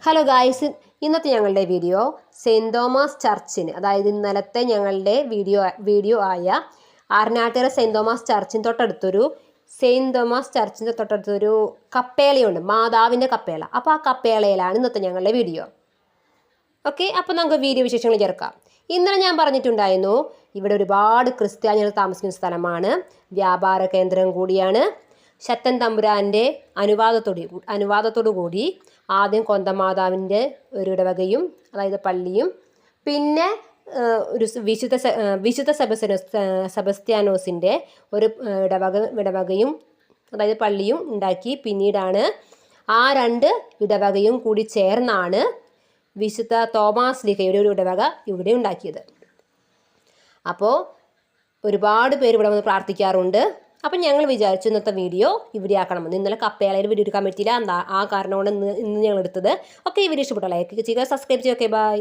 Hello guys, ഇന്നത്തെ ഞങ്ങളുടെ video saint Thomas ചർച്ചിന്, അതായത് ഇന്നലത്തെ ഞങ്ങളുടെ വീഡിയോ ആയ ആർനാട്ടുകര സെയിൻറ് തോമസ് ചർച്ചിന് തൊട്ടടുത്തൊരു കപ്പേളയുണ്ട്, മാതാവിൻ്റെ കപ്പേള. അപ്പോൾ ആ കപ്പേളയിലാണ് ഇന്നത്തെ ഞങ്ങളുടെ വീഡിയോ. ഓക്കെ, അപ്പോൾ നമുക്ക് വീഡിയോ വിശേഷങ്ങൾ ചേർക്കാം. ഇന്നലെ ഞാൻ പറഞ്ഞിട്ടുണ്ടായിരുന്നു, ഇവിടെ ഒരുപാട് ക്രിസ്ത്യാനികൾ താമസിക്കുന്ന സ്ഥലമാണ്, വ്യാപാര കേന്ദ്രം കൂടിയാണ്. ശക്തൻ തമ്പുരാൻ്റെ അനുവാദത്തോടു കൂടി ആദ്യം കൊന്തമാതാവിൻ്റെ ഒരു ഇടവകയും, അതായത് പള്ളിയും, പിന്നെ ഒരു വിശുദ്ധ സെബസ്ത്യാനോസിൻ്റെ ഒരു ഇടവകയും, അതായത് പള്ളിയും ഉണ്ടാക്കി. പിന്നീടാണ് ആ രണ്ട് ഇടവകയും കൂടി ചേർന്നാണ് വിശുദ്ധ തോമാസ് ലീഗയുടെ ഒരു ഇടവക ഇവിടെ ഉണ്ടാക്കിയത്. അപ്പോൾ ഒരുപാട് പേര് ഇവിടെ വന്ന് പ്രാർത്ഥിക്കാറുണ്ട്. അപ്പം ഞങ്ങൾ വിചാരിച്ചു ഇന്നത്തെ വീഡിയോ ഇവിടെ ആക്കണമെന്ന്. ഇന്നലെ കപ്പേളയിൽ വീഡിയോ എടുക്കാൻ പറ്റിയില്ല, ആ കാരണം കൊണ്ട് ഇന്ന് ഞങ്ങൾ എടുത്തത്. ഓക്കെ, ഈ വീഡിയോ ഇഷ്ടപ്പെട്ട ലൈക്ക് ചെയ്യുക, സബ്സ്ക്രൈബ് ചെയ്യുക. Okay, by.